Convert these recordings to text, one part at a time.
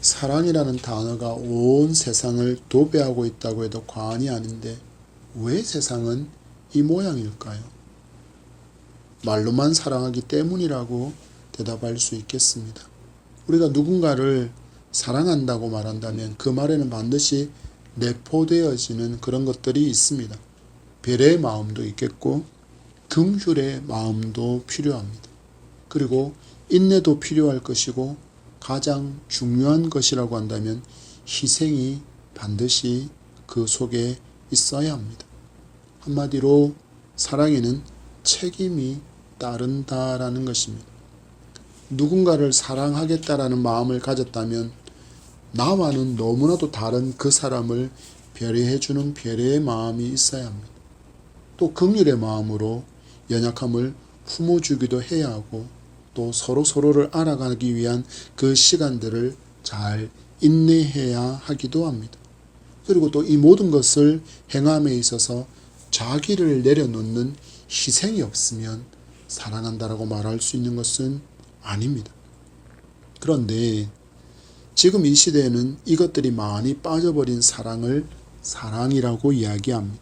사랑이라는 단어가 온 세상을 도배하고 있다고 해도 과언이 아닌데 왜 세상은 이 모양일까요? 말로만 사랑하기 때문이라고 대답할 수 있겠습니다. 우리가 누군가를 사랑한다고 말한다면 그 말에는 반드시 내포되어지는 그런 것들이 있습니다. 배려의 마음도 있겠고 긍휼의 마음도 필요합니다. 그리고 인내도 필요할 것이고 가장 중요한 것이라고 한다면 희생이 반드시 그 속에 있어야 합니다. 한마디로 사랑에는 책임이 따른다라는 것입니다. 누군가를 사랑하겠다라는 마음을 가졌다면 나와는 너무나도 다른 그 사람을 배려해주는 배려의 마음이 있어야 합니다. 또 긍휼의 마음으로 연약함을 품어주기도 해야 하고 또 서로를 알아가기 위한 그 시간들을 잘 인내해야 하기도 합니다. 그리고 또 이 모든 것을 행함에 있어서 자기를 내려놓는 희생이 없으면 사랑한다라고 말할 수 있는 것은 아닙니다. 그런데 지금 이 시대에는 이것들이 많이 빠져버린 사랑을 사랑이라고 이야기합니다.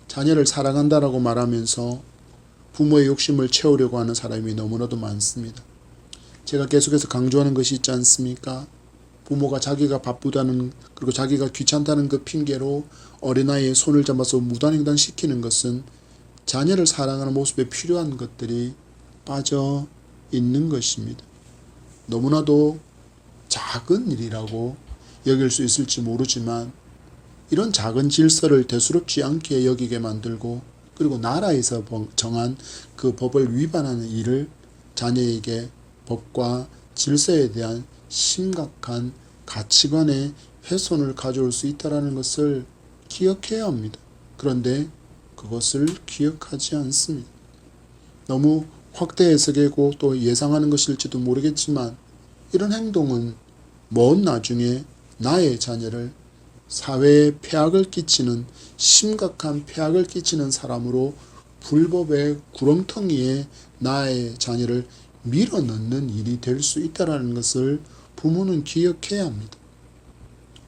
자녀를 사랑한다라고 말하면서 부모의 욕심을 채우려고 하는 사람이 너무나도 많습니다. 제가 계속해서 강조하는 것이 있지 않습니까? 부모가 자기가 바쁘다는 그리고 자기가 귀찮다는 그 핑계로 어린아이의 손을 잡아서 무단횡단 시키는 것은 자녀를 사랑하는 모습에 필요한 것들이 빠져 있는 것입니다. 너무나도 작은 일이라고 여길 수 있을지 모르지만 이런 작은 질서를 대수롭지 않게 여기게 만들고 그리고 나라에서 정한 그 법을 위반하는 일을 자녀에게 법과 질서에 대한 심각한 가치관의 훼손을 가져올 수 있다는 것을 기억해야 합니다. 그런데 그것을 기억하지 않습니다. 너무 확대 해석이고 또 예상하는 것일지도 모르겠지만 이런 행동은 먼 나중에 나의 자녀를 사회에 폐악을 끼치는 심각한 폐악을 끼치는 사람으로 불법의 구렁텅이에 나의 자녀를 밀어넣는 일이 될 수 있다는 것을 부모는 기억해야 합니다.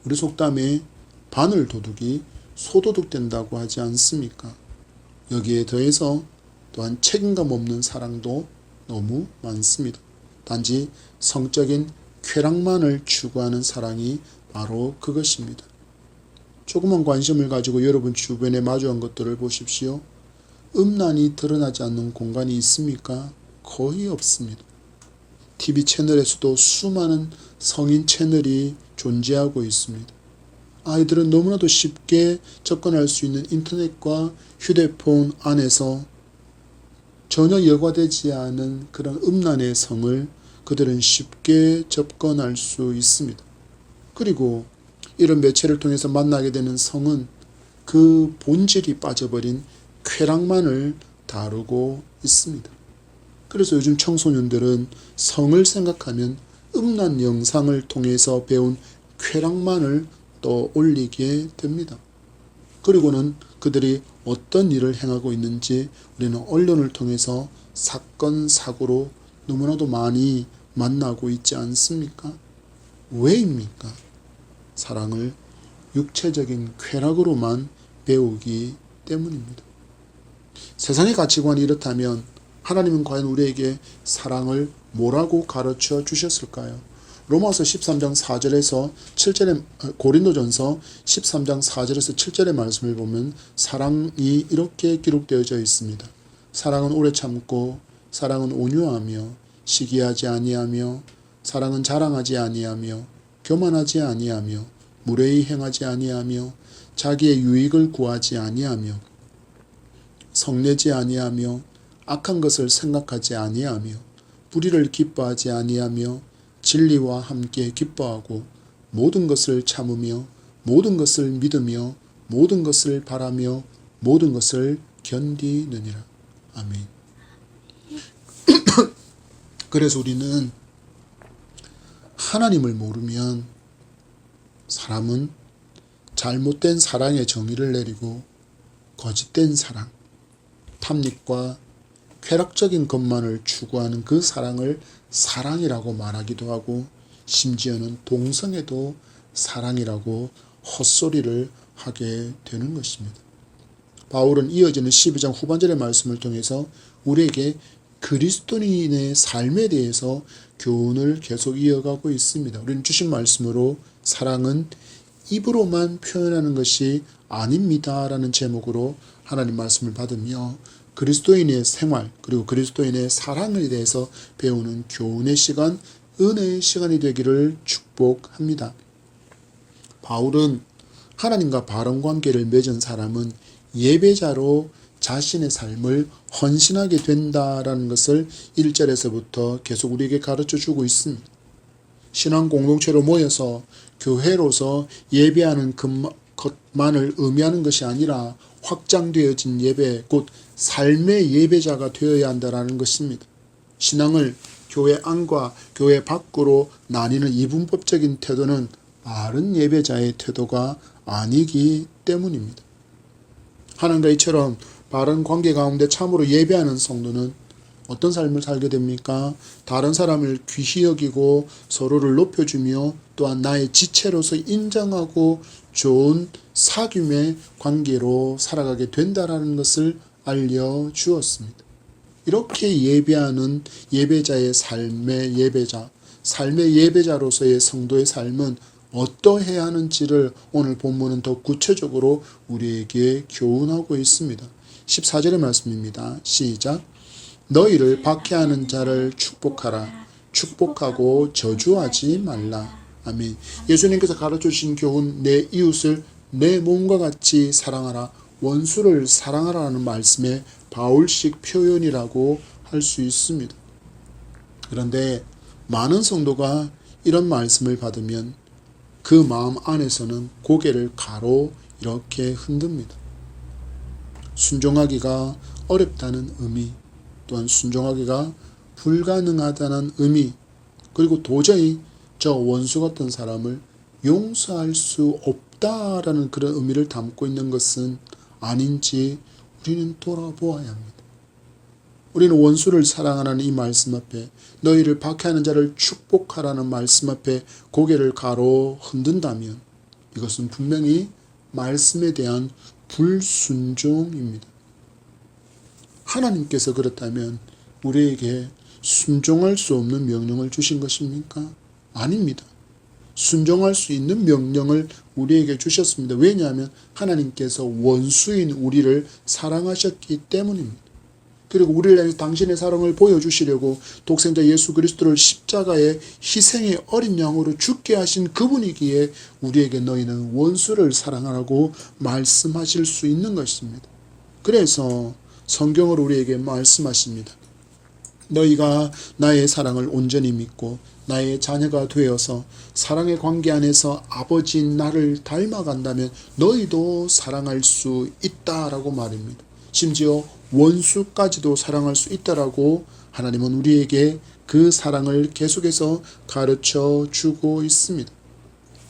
우리 속담에 바늘 도둑이 소도둑 된다고 하지 않습니까? 여기에 더해서 또한 책임감 없는 사랑도 너무 많습니다. 단지 성적인 쾌락만을 추구하는 사랑이 바로 그것입니다. 조그만 관심을 가지고 여러분 주변에 마주한 것들을 보십시오. 음란이 드러나지 않는 공간이 있습니까? 거의 없습니다. TV 채널에서도 수많은 성인 채널이 존재하고 있습니다. 아이들은 너무나도 쉽게 접근할 수 있는 인터넷과 휴대폰 안에서 전혀 여과되지 않은 그런 음란의 성을 그들은 쉽게 접근할 수 있습니다. 그리고 이런 매체를 통해서 만나게 되는 성은 그 본질이 빠져버린 쾌락만을 다루고 있습니다. 그래서 요즘 청소년들은 성을 생각하면 음란 영상을 통해서 배운 쾌락만을 떠올리게 됩니다. 그리고는 그들이 어떤 일을 행하고 있는지 우리는 언론을 통해서 사건, 사고로 너무나도 많이 만나고 있지 않습니까? 왜입니까? 사랑을 육체적인 쾌락으로만 배우기 때문입니다. 세상의 가치관이 이렇다면 하나님은 과연 우리에게 사랑을 뭐라고 가르쳐 주셨을까요? 로마서 13장 4절에서 7절의 고린도전서 13장 4절에서 7절의 말씀을 보면 사랑이 이렇게 기록되어져 있습니다. 사랑은 오래 참고 사랑은 온유하며 시기하지 아니하며 사랑은 자랑하지 아니하며 교만하지 아니하며 무례히 행하지 아니하며 자기의 유익을 구하지 아니하며 성내지 아니하며 악한 것을 생각하지 아니하며 불의를 기뻐하지 아니하며 진리와 함께 기뻐하고 모든 것을 참으며 모든 것을 믿으며 모든 것을 바라며 모든 것을 견디느니라. 아멘. 그래서 우리는 하나님을 모르면 사람은 잘못된 사랑의 정의를 내리고 거짓된 사랑, 탐닉과 쾌락적인 것만을 추구하는 그 사랑을 사랑이라고 말하기도 하고 심지어는 동성애도 사랑이라고 헛소리를 하게 되는 것입니다. 바울은 이어지는 12장 후반절의 말씀을 통해서 우리에게 그리스도인의 삶에 대해서 교훈을 계속 이어가고 있습니다. 우리는 주신 말씀으로 사랑은 입으로만 표현하는 것이 아닙니다 라는 제목으로 하나님 말씀을 받으며 그리스도인의 생활 그리고 그리스도인의 사랑에 대해서 배우는 교훈의 시간, 은혜의 시간이 되기를 축복합니다. 바울은 하나님과 바른 관계를 맺은 사람은 예배자로 자신의 삶을 헌신하게 된다라는 것을 1절에서부터 계속 우리에게 가르쳐주고 있습니다. 신앙 공동체로 모여서 교회로서 예배하는 것만을 의미하는 것이 아니라 확장되어진 예배, 곧 삶의 예배자가 되어야 한다는 것입니다. 신앙을 교회 안과 교회 밖으로 나뉘는 이분법적인 태도는 바른 예배자의 태도가 아니기 때문입니다. 하나님과 이처럼 바른 관계 가운데 참으로 예배하는 성도는 어떤 삶을 살게 됩니까? 다른 사람을 귀히 여기고 서로를 높여주며 또한 나의 지체로서 인정하고 좋은 사귐의 관계로 살아가게 된다는 것을 알려주었습니다. 이렇게 예배하는 예배자의 삶의 예배자, 삶의 예배자로서의 성도의 삶은 어떠해야 하는지를 오늘 본문은 더 구체적으로 우리에게 교훈하고 있습니다. 14절의 말씀입니다. 시작. 너희를 박해하는 자를 축복하라. 축복하고 저주하지 말라. 아멘. 예수님께서 가르쳐주신 교훈, 내 이웃을 내 몸과 같이 사랑하라. 원수를 사랑하라는 말씀의 바울식 표현이라고 할 수 있습니다. 그런데 많은 성도가 이런 말씀을 받으면 그 마음 안에서는 고개를 가로 이렇게 흔듭니다. 순종하기가 어렵다는 의미, 또한 순종하기가 불가능하다는 의미, 그리고 도저히 저 원수 같은 사람을 용서할 수 없다라는 그런 의미를 담고 있는 것은 아닌지 우리는 돌아보아야 합니다. 우리는 원수를 사랑하라는 이 말씀 앞에, 너희를 박해하는 자를 축복하라는 말씀 앞에 고개를 가로 흔든다면 이것은 분명히 말씀에 대한 불순종입니다. 하나님께서 그렇다면 우리에게 순종할 수 없는 명령을 주신 것입니까? 아닙니다. 순종할 수 있는 명령을 우리에게 주셨습니다. 왜냐하면 하나님께서 원수인 우리를 사랑하셨기 때문입니다. 그리고 우리를 향해 당신의 사랑을 보여주시려고 독생자 예수 그리스도를 십자가의 희생의 어린 양으로 죽게 하신 그분이기에 우리에게 너희는 원수를 사랑하라고 말씀하실 수 있는 것입니다. 그래서 성경으로 우리에게 말씀하십니다. 너희가 나의 사랑을 온전히 믿고 나의 자녀가 되어서 사랑의 관계 안에서 아버지인 나를 닮아간다면 너희도 사랑할 수 있다라고 말입니다. 심지어 원수까지도 사랑할 수 있다라고 하나님은 우리에게 그 사랑을 계속해서 가르쳐 주고 있습니다.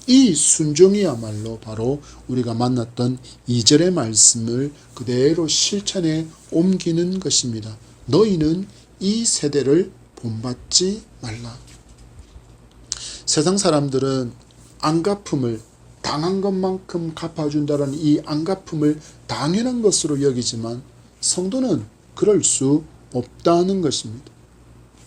이 순종이야말로 바로 우리가 만났던 2절의 말씀을 그대로 실천에 옮기는 것입니다. 너희는 이 세대를 본받지 말라. 세상 사람들은 안갚음을 당한 것만큼 갚아준다는 이 안갚음을 당연한 것으로 여기지만 성도는 그럴 수 없다는 것입니다.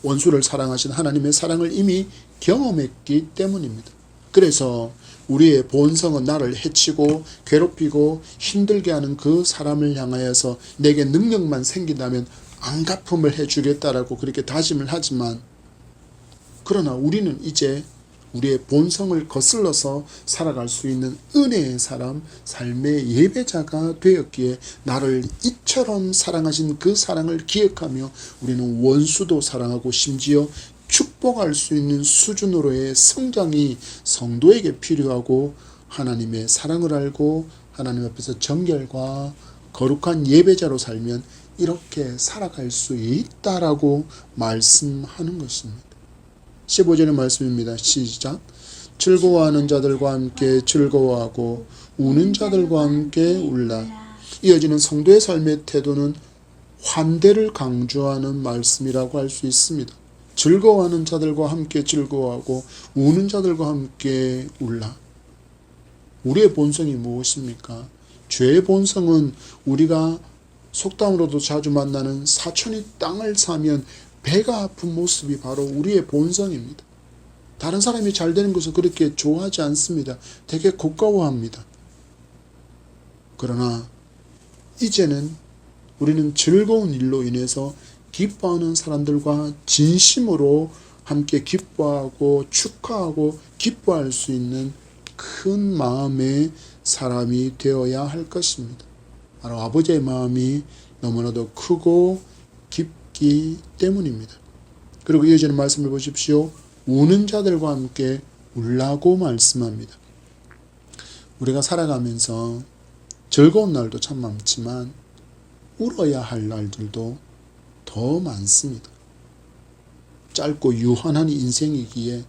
원수를 사랑하신 하나님의 사랑을 이미 경험했기 때문입니다. 그래서 우리의 본성은 나를 해치고 괴롭히고 힘들게 하는 그 사람을 향하여서 내게 능력만 생긴다면 안갚음을 해주겠다라고 그렇게 다짐을 하지만, 그러나 우리는 이제 우리의 본성을 거슬러서 살아갈 수 있는 은혜의 사람, 삶의 예배자가 되었기에 나를 이처럼 사랑하신 그 사랑을 기억하며 우리는 원수도 사랑하고 심지어 축복할 수 있는 수준으로의 성장이 성도에게 필요하고, 하나님의 사랑을 알고 하나님 앞에서 정결과 거룩한 예배자로 살면 이렇게 살아갈 수 있다라고 말씀하는 것입니다. 15절의 말씀입니다. 시작. 즐거워하는 자들과 함께 즐거워하고 우는 자들과 함께 울라. 이어지는 성도의 삶의 태도는 환대를 강조하는 말씀이라고 할 수 있습니다. 즐거워하는 자들과 함께 즐거워하고 우는 자들과 함께 울라. 우리의 본성이 무엇입니까? 죄의 본성은 우리가 속담으로도 자주 만나는 사촌이 땅을 사면 배가 아픈 모습이 바로 우리의 본성입니다. 다른 사람이 잘 되는 것을 그렇게 좋아하지 않습니다. 되게 고가워합니다. 그러나 이제는 우리는 즐거운 일로 인해서 기뻐하는 사람들과 진심으로 함께 기뻐하고 축하하고 기뻐할 수 있는 큰 마음의 사람이 되어야 할 것입니다. 바로 아버지의 마음이 너무나도 크고 깊기 때문입니다. 그리고 이어지는 말씀을 보십시오. 우는 자들과 함께 울라고 말씀합니다. 우리가 살아가면서 즐거운 날도 참 많지만 울어야 할 날들도 더 많습니다. 짧고 유한한 인생이기에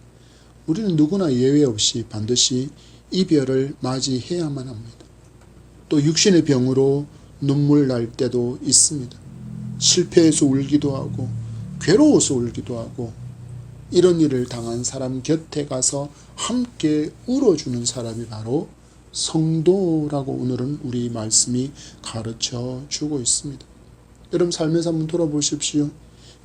우리는 누구나 예외 없이 반드시 이별을 맞이해야만 합니다. 또 육신의 병으로 눈물 날 때도 있습니다. 실패해서 울기도 하고 괴로워서 울기도 하고 이런 일을 당한 사람 곁에 가서 함께 울어주는 사람이 바로 성도라고 오늘은 우리 말씀이 가르쳐 주고 있습니다. 여러분 삶에서 한번 돌아보십시오.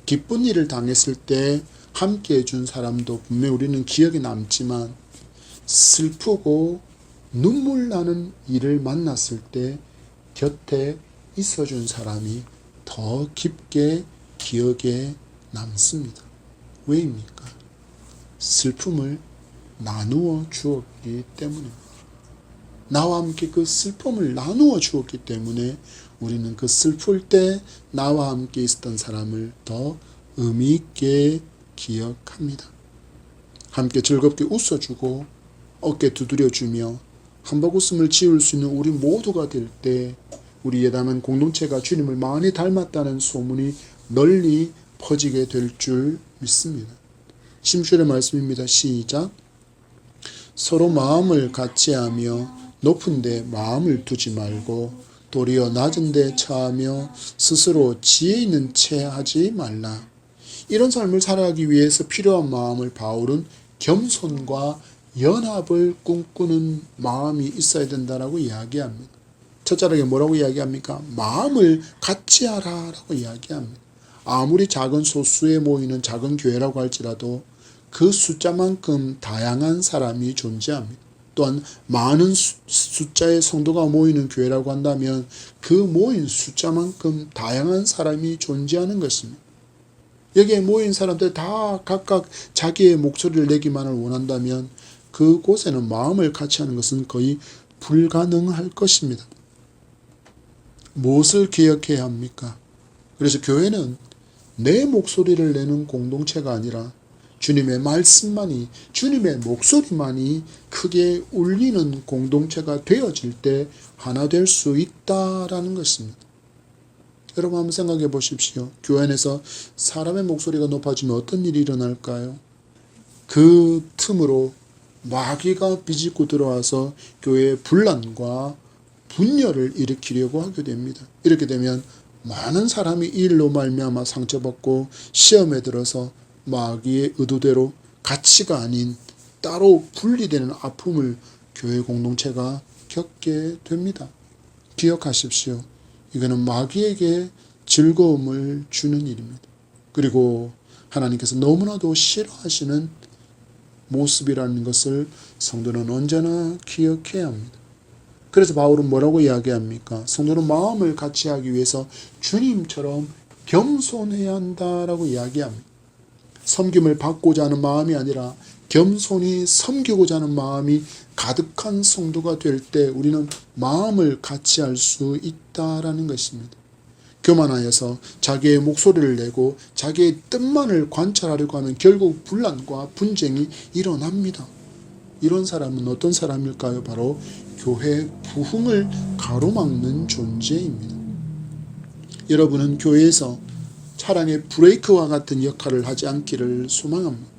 기쁜 일을 당했을 때 함께 해준 사람도 분명히 우리는 기억에 남지만 슬프고 눈물 나는 일을 만났을 때 곁에 있어준 사람이 더 깊게 기억에 남습니다. 왜입니까? 슬픔을 나누어 주었기 때문입니다. 나와 함께 그 슬픔을 나누어 주었기 때문에 우리는 그 슬플 때 나와 함께 있었던 사람을 더 의미 있게 기억합니다. 함께 즐겁게 웃어주고 어깨 두드려주며 한바구음을 지을 수 있는 우리 모두가 될 때 우리 예담한 공동체가 주님을 많이 닮았다는 소문이 널리 퍼지게 될 줄 믿습니다. 10절의 말씀입니다. 시작. 서로 마음을 같이하며 높은 데 마음을 두지 말고 도리어 낮은 데 처하며 스스로 지혜 있는 채 하지 말라. 이런 삶을 살아가기 위해서 필요한 마음을 바울은 겸손과 연합을 꿈꾸는 마음이 있어야 된다라고 이야기합니다. 첫자락에 뭐라고 이야기합니까? 마음을 같이 하라라고 이야기합니다. 아무리 작은 소수에 모이는 작은 교회라고 할지라도 그 숫자만큼 다양한 사람이 존재합니다. 또한 많은 숫자의 성도가 모이는 교회라고 한다면 그 모인 숫자만큼 다양한 사람이 존재하는 것입니다. 여기에 모인 사람들 다 각각 자기의 목소리를 내기만을 원한다면 그곳에는 마음을 같이 하는 것은 거의 불가능할 것입니다. 무엇을 기억해야 합니까? 그래서 교회는 내 목소리를 내는 공동체가 아니라 주님의 말씀만이, 주님의 목소리만이 크게 울리는 공동체가 되어질 때 하나 될 수 있다라는 것입니다. 여러분 한번 생각해 보십시오. 교회 안에서 사람의 목소리가 높아지면 어떤 일이 일어날까요? 그 틈으로 마귀가 비집고 들어와서 교회의 분란과 분열을 일으키려고 하게 됩니다. 이렇게 되면 많은 사람이 이 일로 말미암아 상처받고 시험에 들어서 마귀의 의도대로 가치가 아닌 따로 분리되는 아픔을 교회 공동체가 겪게 됩니다. 기억하십시오. 이거는 마귀에게 즐거움을 주는 일입니다. 그리고 하나님께서 너무나도 싫어하시는 모습이라는 것을 성도는 언제나 기억해야 합니다. 그래서 바울은 뭐라고 이야기합니까? 성도는 마음을 같이 하기 위해서 주님처럼 겸손해야 한다라고 이야기합니다. 섬김을 받고자 하는 마음이 아니라 겸손히 섬기고자 하는 마음이 가득한 성도가 될 때 우리는 마음을 같이 할 수 있다라는 것입니다. 교만하여서 자기의 목소리를 내고 자기의 뜻만을 관찰하려고 하면 결국 분란과 분쟁이 일어납니다. 이런 사람은 어떤 사람일까요? 바로 교회 부흥을 가로막는 존재입니다. 여러분은 교회에서 차량의 브레이크와 같은 역할을 하지 않기를 소망합니다.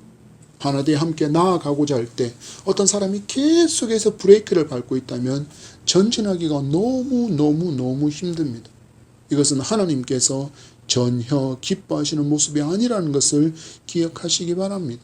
하나되어 함께 나아가고자 할 때 어떤 사람이 계속해서 브레이크를 밟고 있다면 전진하기가 너무 힘듭니다. 이것은 하나님께서 전혀 기뻐하시는 모습이 아니라는 것을 기억하시기 바랍니다.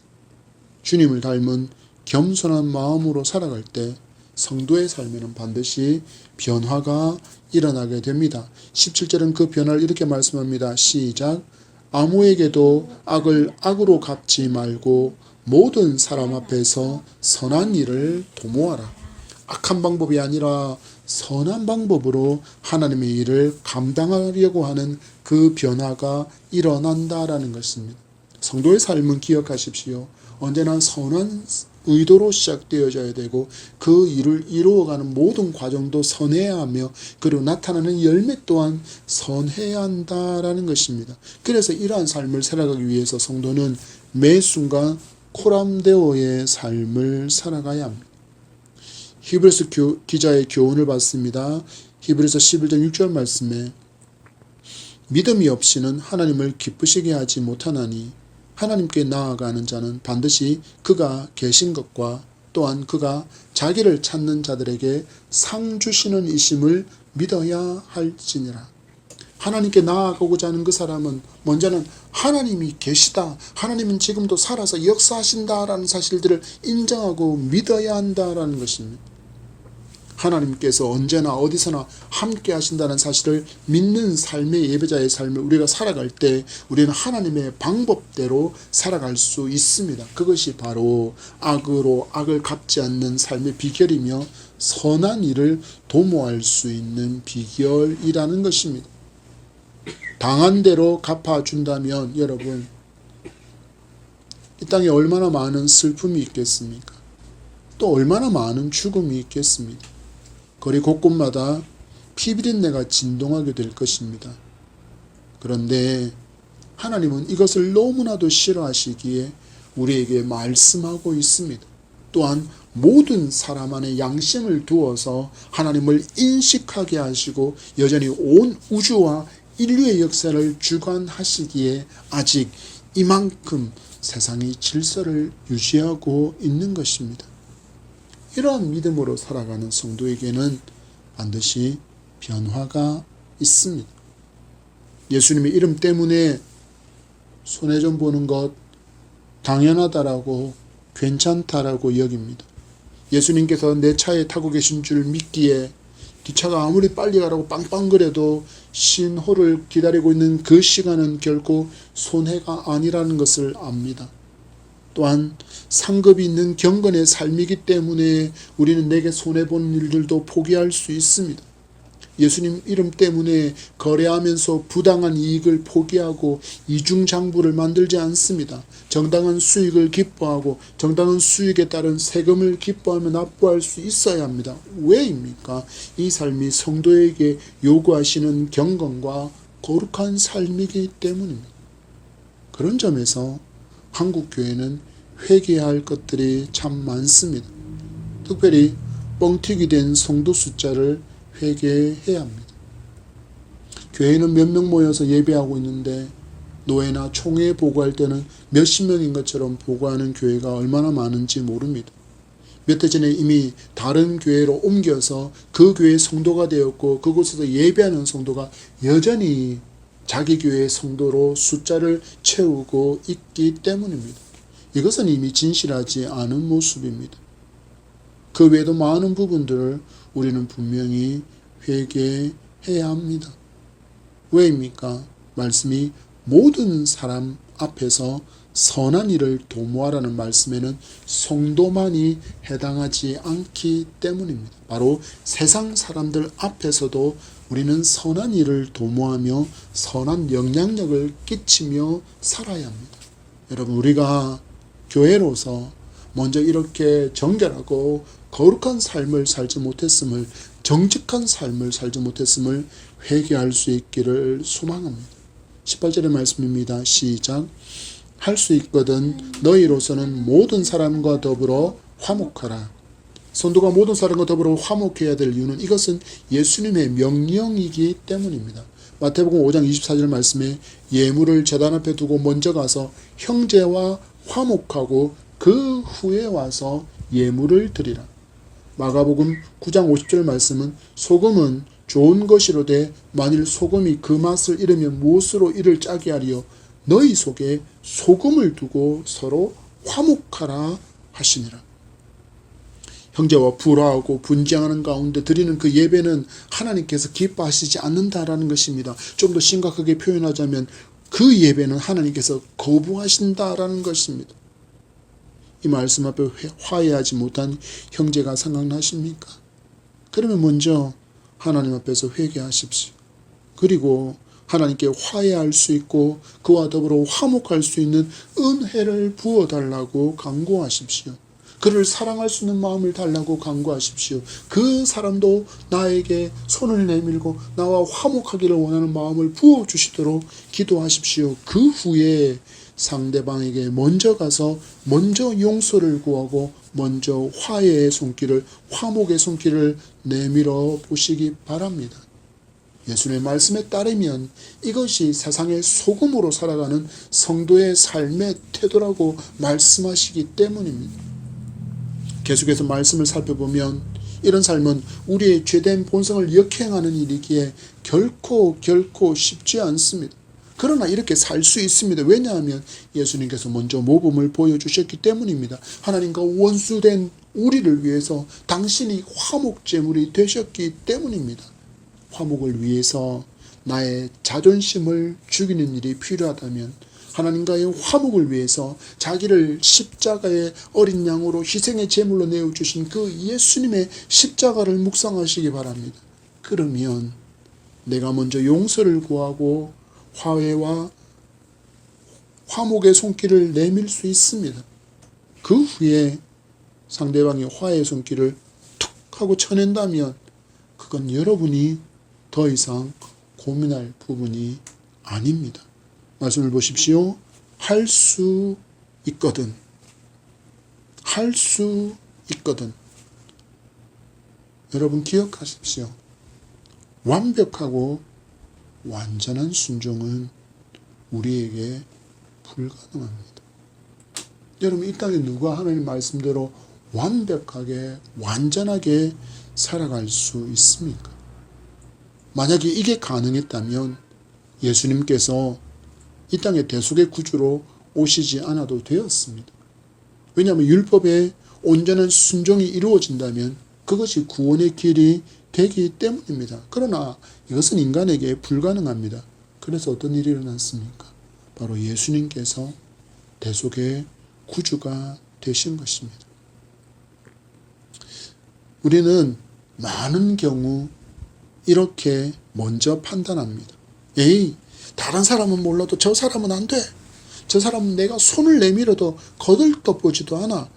주님을 닮은 겸손한 마음으로 살아갈 때 성도의 삶에는 반드시 변화가 일어나게 됩니다. 17절은 그 변화를 이렇게 말씀합니다. 시작. 아무에게도 악을 악으로 갚지 말고 모든 사람 앞에서 선한 일을 도모하라. 악한 방법이 아니라 선한 방법으로 하나님의 일을 감당하려고 하는 그 변화가 일어난다라는 것입니다. 성도의 삶은 기억하십시오. 언제나 선한 의도로 시작되어져야 되고 그 일을 이루어가는 모든 과정도 선해야 하며 그리고 나타나는 열매 또한 선해야 한다라는 것입니다. 그래서 이러한 삶을 살아가기 위해서 성도는 매 순간 코람데오의 삶을 살아가야 합니다. 히브리서 기자의 교훈을 받습니다. 히브리서 11장 6절 말씀에 믿음이 없이는 하나님을 기쁘시게 하지 못하나니 하나님께 나아가는 자는 반드시 그가 계신 것과 또한 그가 자기를 찾는 자들에게 상 주시는 이심을 믿어야 할지니라. 하나님께 나아가고자 하는 그 사람은 먼저는 하나님이 계시다, 하나님은 지금도 살아서 역사하신다라는 사실들을 인정하고 믿어야 한다라는 것입니다. 하나님께서 언제나 어디서나 함께 하신다는 사실을 믿는 삶의 예배자의 삶을 우리가 살아갈 때 우리는 하나님의 방법대로 살아갈 수 있습니다. 그것이 바로 악으로 악을 갚지 않는 삶의 비결이며 선한 일을 도모할 수 있는 비결이라는 것입니다. 당한 대로 갚아준다면 여러분, 이 땅에 얼마나 많은 슬픔이 있겠습니까? 또 얼마나 많은 죽음이 있겠습니까? 거리 곳곳마다 피비린내가 진동하게 될 것입니다. 그런데 하나님은 이것을 너무나도 싫어하시기에 우리에게 말씀하고 있습니다. 또한 모든 사람 안에 양심을 두어서 하나님을 인식하게 하시고 여전히 온 우주와 인류의 역사를 주관하시기에 아직 이만큼 세상이 질서를 유지하고 있는 것입니다. 이러한 믿음으로 살아가는 성도에게는 반드시 변화가 있습니다. 예수님의 이름 때문에 손해 좀 보는 것 당연하다라고 괜찮다라고 여깁니다. 예수님께서 내 차에 타고 계신 줄 믿기에 기차가 아무리 빨리 가라고 빵빵거려도 신호를 기다리고 있는 그 시간은 결코 손해가 아니라는 것을 압니다. 또한 상급이 있는 경건의 삶이기 때문에 우리는 내게 손해보는 일들도 포기할 수 있습니다. 예수님 이름 때문에 거래하면서 부당한 이익을 포기하고 이중장부를 만들지 않습니다. 정당한 수익을 기뻐하고 정당한 수익에 따른 세금을 기뻐하며 납부할 수 있어야 합니다. 왜입니까? 이 삶이 성도에게 요구하시는 경건과 거룩한 삶이기 때문입니다. 그런 점에서 한국 교회는 회개해야 할 것들이 참 많습니다. 특별히 뻥튀기 된 성도 숫자를 회개해야 합니다. 교회는 몇 명 모여서 예배하고 있는데 노회나 총회 보고할 때는 몇십 명인 것처럼 보고하는 교회가 얼마나 많은지 모릅니다. 몇 해 전에 이미 다른 교회로 옮겨서 그 교회의 성도가 되었고 그곳에서 예배하는 성도가 여전히 자기 교회의 성도로 숫자를 채우고 있기 때문입니다. 이것은 이미 진실하지 않은 모습입니다. 그 외에도 많은 부분들을 우리는 분명히 회개해야 합니다. 왜입니까? 말씀이 모든 사람 앞에서 선한 일을 도모하라는 말씀에는 성도만이 해당하지 않기 때문입니다. 바로 세상 사람들 앞에서도 우리는 선한 일을 도모하며 선한 영향력을 끼치며 살아야 합니다. 여러분, 우리가 교회로서 먼저 이렇게 정결하고 거룩한 삶을 살지 못했음을, 정직한 삶을 살지 못했음을 회개할 수 있기를 소망합니다. 18절의 말씀입니다. 시작. 할 수 있거든 너희로서는 모든 사람과 더불어 화목하라. 성도가 모든 사람과 더불어 화목해야 될 이유는 이것은 예수님의 명령이기 때문입니다. 마태복음 5장 24절 말씀에 예물을 제단 앞에 두고 먼저 가서 형제와 화목하고 그 후에 와서 예물을 드리라. 마가복음 9장 50절 말씀은 소금은 좋은 것이로되 만일 소금이 그 맛을 잃으면 무엇으로 이를 짜게 하리요. 너희 속에 소금을 두고 서로 화목하라 하시니라. 형제와 불화하고 분쟁하는 가운데 드리는 그 예배는 하나님께서 기뻐하시지 않는다라는 것입니다. 좀 더 심각하게 표현하자면 그 예배는 하나님께서 거부하신다라는 것입니다. 이 말씀 앞에 화해하지 못한 형제가 생각나십니까? 그러면 먼저 하나님 앞에서 회개하십시오. 그리고 하나님께 화해할 수 있고 그와 더불어 화목할 수 있는 은혜를 부어달라고 간구하십시오. 그를 사랑할 수 있는 마음을 달라고 간구하십시오. 그 사람도 나에게 손을 내밀고 나와 화목하기를 원하는 마음을 부어주시도록 기도하십시오. 그 후에 상대방에게 먼저 가서 먼저 용서를 구하고 먼저 화해의 손길을, 화목의 손길을 내밀어 보시기 바랍니다. 예수님의 말씀에 따르면 이것이 세상의 소금으로 살아가는 성도의 삶의 태도라고 말씀하시기 때문입니다. 계속해서 말씀을 살펴보면 이런 삶은 우리의 죄된 본성을 역행하는 일이기에 결코 쉽지 않습니다. 그러나 이렇게 살 수 있습니다. 왜냐하면 예수님께서 먼저 모범을 보여주셨기 때문입니다. 하나님과 원수된 우리를 위해서 당신이 화목제물이 되셨기 때문입니다. 화목을 위해서 나의 자존심을 죽이는 일이 필요하다면 하나님과의 화목을 위해서 자기를 십자가의 어린 양으로 희생의 제물로 내어주신 그 예수님의 십자가를 묵상하시기 바랍니다. 그러면 내가 먼저 용서를 구하고 화해와 화목의 손길을 내밀 수 있습니다. 그 후에 상대방의 화해의 손길을 툭 하고 쳐낸다면 그건 여러분이 더 이상 고민할 부분이 아닙니다. 말씀을 보십시오. 할 수 있거든. 할 수 있거든. 여러분 기억하십시오. 완벽하고 완전한 순종은 우리에게 불가능합니다. 여러분 이 땅에 누가 하나님 말씀대로 완벽하게 완전하게 살아갈 수 있습니까? 만약에 이게 가능했다면 예수님께서 이 땅에 대속의 구주로 오시지 않아도 되었습니다. 왜냐하면 율법의 온전한 순종이 이루어진다면 그것이 구원의 길이 되기 때문입니다. 그러나 이것은 인간에게 불가능합니다. 그래서 어떤 일이 일어났습니까? 바로 예수님께서 대속의 구주가 되신 것입니다. 우리는 많은 경우 이렇게 먼저 판단합니다. 에이, 다른 사람은 몰라도 저 사람은 안 돼. 저 사람은 내가 손을 내밀어도 거들떠보지도 않아.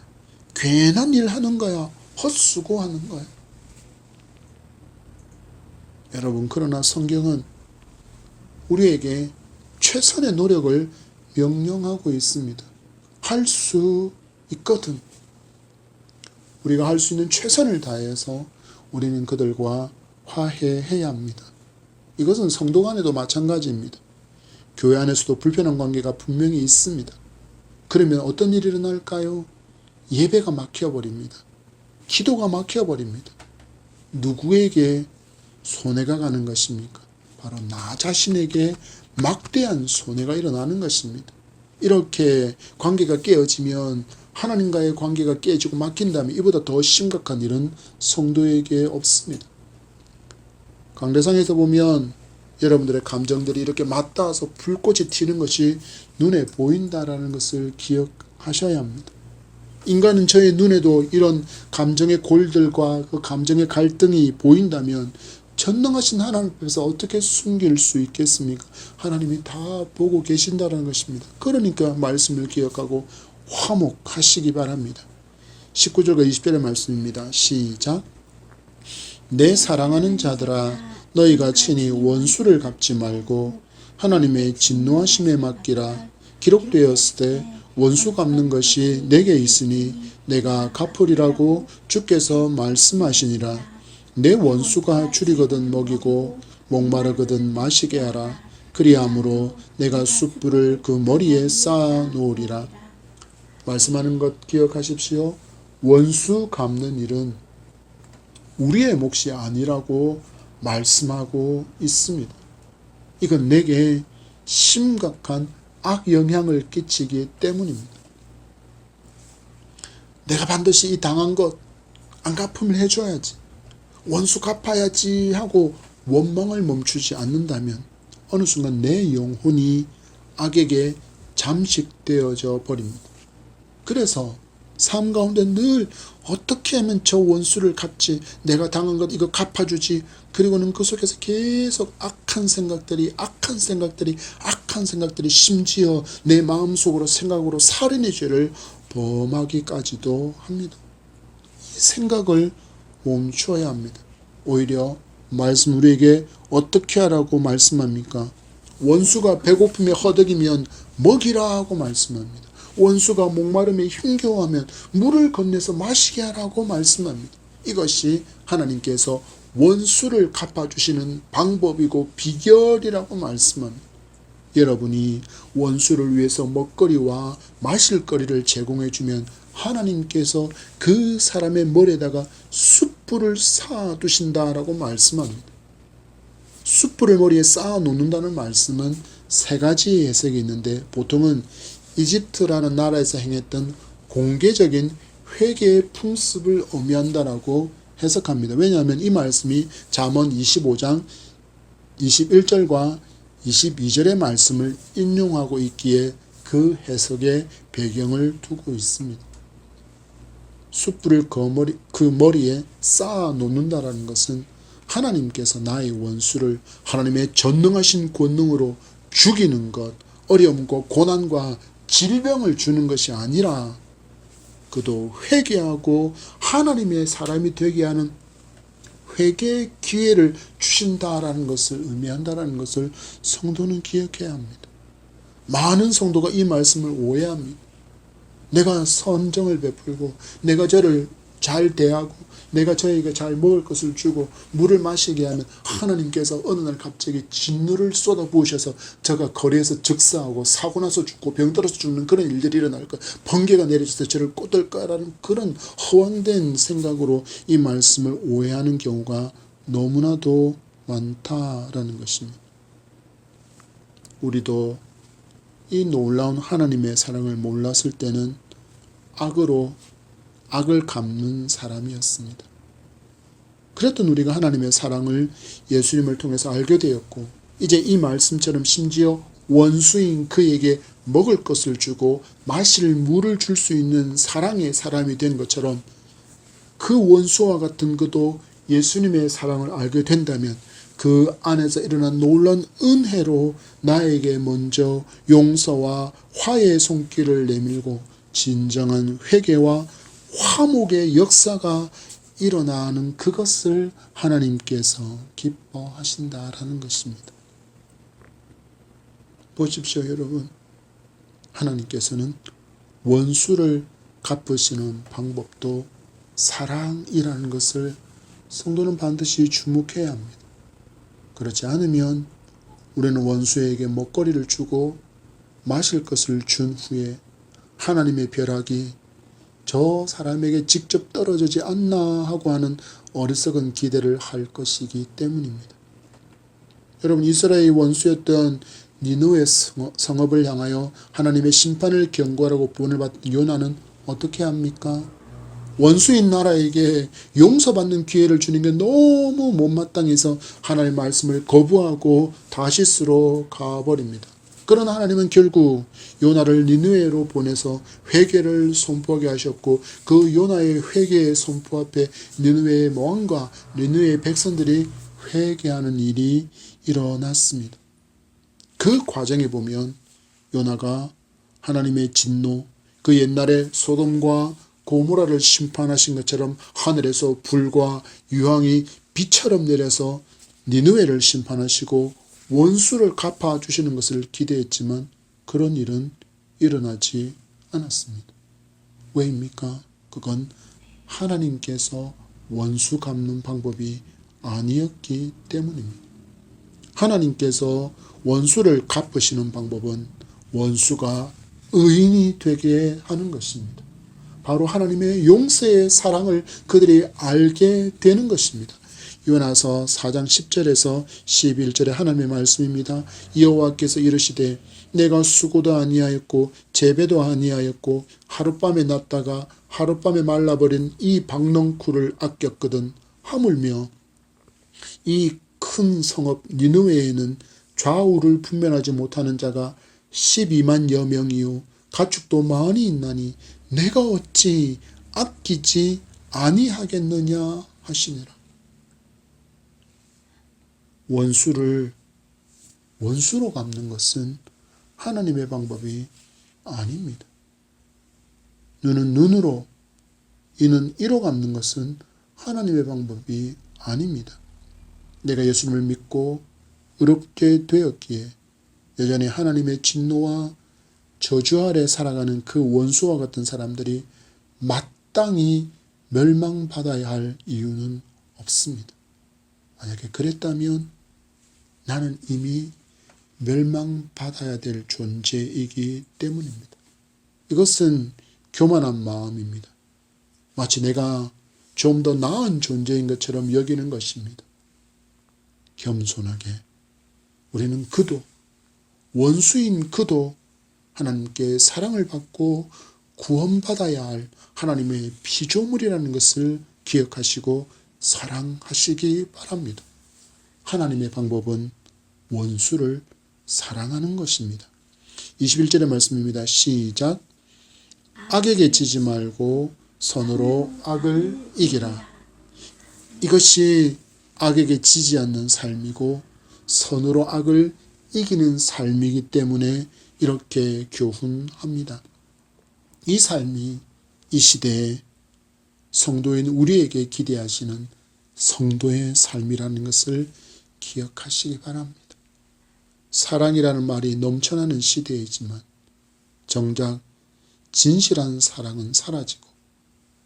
괜한 일 하는 거야. 헛수고하는 거야. 여러분, 그러나 성경은 우리에게 최선의 노력을 명령하고 있습니다. 할 수 있거든. 우리가 할 수 있는 최선을 다해서 우리는 그들과 화해해야 합니다. 이것은 성도 간에도 마찬가지입니다. 교회 안에서도 불편한 관계가 분명히 있습니다. 그러면 어떤 일이 일어날까요? 예배가 막혀버립니다. 기도가 막혀버립니다. 누구에게 손해가 가는 것입니까? 바로 나 자신에게 막대한 손해가 일어나는 것입니다. 이렇게 관계가 깨어지면 하나님과의 관계가 깨지고 막힌다면 이보다 더 심각한 일은 성도에게 없습니다. 강대상에서 보면 여러분들의 감정들이 이렇게 맞닿아서 불꽃이 튀는 것이 눈에 보인다라는 것을 기억하셔야 합니다. 인간은 저의 눈에도 이런 감정의 골들과 그 감정의 갈등이 보인다면 전능하신 하나님 앞에서 어떻게 숨길 수 있겠습니까? 하나님이 다 보고 계신다는 것입니다. 그러니까 말씀을 기억하고 화목하시기 바랍니다. 19절과 20절의 말씀입니다. 시작. 내 사랑하는 자들아 너희가 친히 원수를 갚지 말고 하나님의 진노하심에 맡기라. 기록되었을 때 원수 갚는 것이 내게 있으니 내가 갚으리라고 주께서 말씀하시니라. 내 원수가 줄이거든 먹이고 목마르거든 마시게 하라. 그리함으로 내가 숯불을 그 머리에 쌓아 놓으리라. 말씀하는 것 기억하십시오. 원수 갚는 일은 우리의 몫이 아니라고 말씀하고 있습니다. 이건 내게 심각한 악영향을 끼치기 때문입니다. 내가 반드시 이 당한 것 안갚음을 해줘야지, 원수 갚아야지 하고 원망을 멈추지 않는다면 어느 순간 내 영혼이 악에게 잠식되어져 버립니다. 그래서 삶 가운데 늘 어떻게 하면 저 원수를 갚지, 내가 당한 것 이거 갚아주지, 그리고는 그 속에서 계속 악한 생각들이 심지어 내 마음속으로 생각으로 살인의 죄를 범하기까지도 합니다. 이 생각을 멈추어야 합니다. 오히려 말씀 우리에게 어떻게 하라고 말씀합니까? 원수가 배고픔에 허덕이면 먹이라고 말씀합니다. 원수가 목마름에 힘겨워하면 물을 건네서 마시게 하라고 말씀합니다. 이것이 하나님께서 원수를 갚아주시는 방법이고 비결이라고 말씀합니다. 여러분이 원수를 위해서 먹거리와 마실거리를 제공해주면 하나님께서 그 사람의 머리에다가 숯불을 쌓아두신다라고 말씀합니다. 숯불을 머리에 쌓아 놓는다는 말씀은 세 가지 해석이 있는데, 보통은 이집트라는 나라에서 행했던 공개적인 회개의 풍습을 의미한다라고 해석합니다. 왜냐하면 이 말씀이 잠언 25장 21절과 22절의 말씀을 인용하고 있기에 그 해석의 배경을 두고 있습니다. 숯불을 그 머리에 쌓아 놓는다라는 것은 하나님께서 나의 원수를 하나님의 전능하신 권능으로 죽이는 것, 어려움과 고난과 질병을 주는 것이 아니라 그도 회개하고 하나님의 사람이 되게 하는 회개의 기회를 주신다라는 것을 의미한다라는 것을 성도는 기억해야 합니다. 많은 성도가 이 말씀을 오해합니다. 내가 선정을 베풀고 내가 저를 잘 대하고 내가 저에게 잘 먹을 것을 주고 물을 마시게 하면 하나님께서 어느 날 갑자기 진노를 쏟아부으셔서 저가 거리에서 즉사하고 사고 나서 죽고 병들어서 죽는 그런 일들이 일어날 것, 번개가 내려져서 저를 꽂을 거라는 그런 허황된 생각으로 이 말씀을 오해하는 경우가 너무나도 많다라는 것입니다. 우리도 이 놀라운 하나님의 사랑을 몰랐을 때는 악을 갚는 사람이었습니다. 그랬던 우리가 하나님의 사랑을 예수님을 통해서 알게 되었고, 이제 이 말씀처럼 심지어 원수인 그에게 먹을 것을 주고 마실 물을 줄 수 있는 사랑의 사람이 된 것처럼 그 원수와 같은 그도 예수님의 사랑을 알게 된다면 그 안에서 일어난 놀라운 은혜로 나에게 먼저 용서와 화해의 손길을 내밀고 진정한 회개와 화목의 역사가 일어나는 그것을 하나님께서 기뻐하신다라는 것입니다. 보십시오, 여러분. 하나님께서는 원수를 갚으시는 방법도 사랑이라는 것을 성도는 반드시 주목해야 합니다. 그렇지 않으면 우리는 원수에게 먹거리를 주고 마실 것을 준 후에 하나님의 벼락이 저 사람에게 직접 떨어지지 않나 하고 하는 어리석은 기대를 할 것이기 때문입니다. 여러분, 이스라엘의 원수였던 니느웨 성읍을 향하여 하나님의 심판을 경고하라고 구원을 받은 요나는 어떻게 합니까? 원수인 나라에게 용서받는 기회를 주는 게 너무 못마땅해서 하나님의 말씀을 거부하고 다시스로 가버립니다. 그러나 하나님은 결국 요나를 니느웨로 보내서 회개를 선포하게 하셨고, 그 요나의 회개의 선포 앞에 니느웨의 왕과 니느웨의 백성들이 회개하는 일이 일어났습니다. 그 과정에 보면 요나가 하나님의 진노, 그 옛날에 소돔과 고모라를 심판하신 것처럼 하늘에서 불과 유황이 비처럼 내려서 니느웨를 심판하시고 원수를 갚아주시는 것을 기대했지만 그런 일은 일어나지 않았습니다. 왜입니까? 그건 하나님께서 원수 갚는 방법이 아니었기 때문입니다. 하나님께서 원수를 갚으시는 방법은 원수가 의인이 되게 하는 것입니다. 바로 하나님의 용서의 사랑을 그들이 알게 되는 것입니다. 요나서 4장 10절에서 11절의 하나님의 말씀입니다. 여호와께서 이르시되 내가 수고도 아니하였고 재배도 아니하였고 하룻밤에 났다가 하룻밤에 말라버린 이 박농쿨을 아꼈거든. 하물며 이 큰 성읍 니느웨에는 좌우를 분별하지 못하는 자가 12만여 명이요 가축도 많이 있나니 내가 어찌 아끼지 아니하겠느냐 하시니라. 원수를 원수로 갚는 것은 하나님의 방법이 아닙니다. 눈은 눈으로, 이는 이로 갚는 것은 하나님의 방법이 아닙니다. 내가 예수님을 믿고 의롭게 되었기에 여전히 하나님의 진노와 저주 아래 살아가는 그 원수와 같은 사람들이 마땅히 멸망받아야 할 이유는 없습니다. 만약에 그랬다면 나는 이미 멸망받아야 될 존재이기 때문입니다. 이것은 교만한 마음입니다. 마치 내가 좀 더 나은 존재인 것처럼 여기는 것입니다. 겸손하게 우리는 그도, 원수인 그도 하나님께 사랑을 받고 구원받아야 할 하나님의 피조물이라는 것을 기억하시고 사랑하시기 바랍니다. 하나님의 방법은 원수를 사랑하는 것입니다. 21절의 말씀입니다. 시작. 악에게 지지 말고 선으로 악을 이기라. 이것이 악에게 지지 않는 삶이고 선으로 악을 이기는 삶이기 때문에 이렇게 교훈합니다. 이 삶이 이 시대에 성도인 우리에게 기대하시는 성도의 삶이라는 것을 기억하시기 바랍니다. 사랑이라는 말이 넘쳐나는 시대이지만 정작 진실한 사랑은 사라지고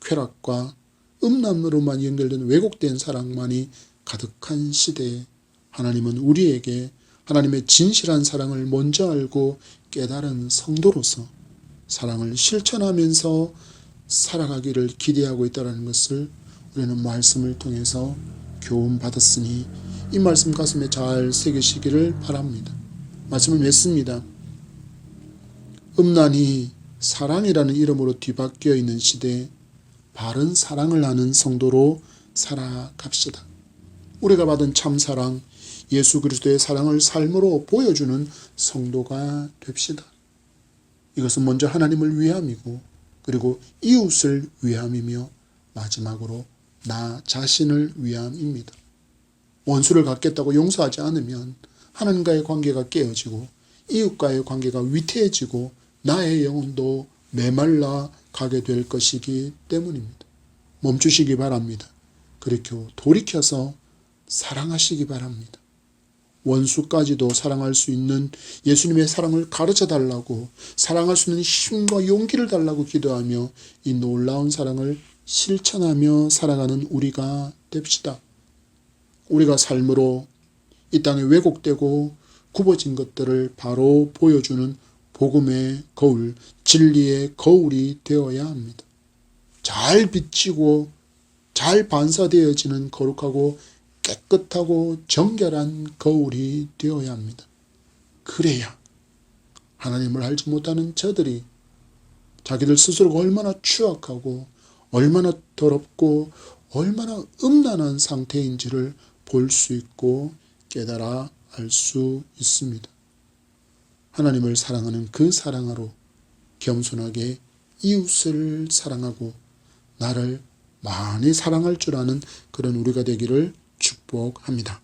쾌락과 음란으로만 연결된 왜곡된 사랑만이 가득한 시대에 하나님은 우리에게 하나님의 진실한 사랑을 먼저 알고 깨달은 성도로서 사랑을 실천하면서 살아가기를 기대하고 있다는 것을 우리는 말씀을 통해서 교훈받았으니 이 말씀 가슴에 잘 새기시기를 바랍니다. 말씀을 맺습니다. 음란이 사랑이라는 이름으로 뒤바뀌어 있는 시대에 바른 사랑을 하는 성도로 살아갑시다. 우리가 받은 참사랑 예수 그리스도의 사랑을 삶으로 보여주는 성도가 됩시다. 이것은 먼저 하나님을 위함이고 그리고 이웃을 위함이며 마지막으로 나 자신을 위함입니다. 원수를 갚겠다고 용서하지 않으면 하나님과의 관계가 깨어지고 이웃과의 관계가 위태해지고 나의 영혼도 메말라 가게 될 것이기 때문입니다. 멈추시기 바랍니다. 그리고 돌이켜서 사랑하시기 바랍니다. 원수까지도 사랑할 수 있는 예수님의 사랑을 가르쳐 달라고, 사랑할 수 있는 힘과 용기를 달라고 기도하며 이 놀라운 사랑을 실천하며 살아가는 우리가 됩시다. 우리가 삶으로 이 땅에 왜곡되고 굽어진 것들을 바로 보여주는 복음의 거울, 진리의 거울이 되어야 합니다. 잘 비치고 잘 반사되어지는 거룩하고 깨끗하고 정결한 거울이 되어야 합니다. 그래야 하나님을 알지 못하는 저들이 자기들 스스로가 얼마나 추악하고 얼마나 더럽고 얼마나 음란한 상태인지를 볼 수 있고 깨달아 알 수 있습니다. 하나님을 사랑하는 그 사랑으로 겸손하게 이웃을 사랑하고 나를 많이 사랑할 줄 아는 그런 우리가 되기를 축복합니다.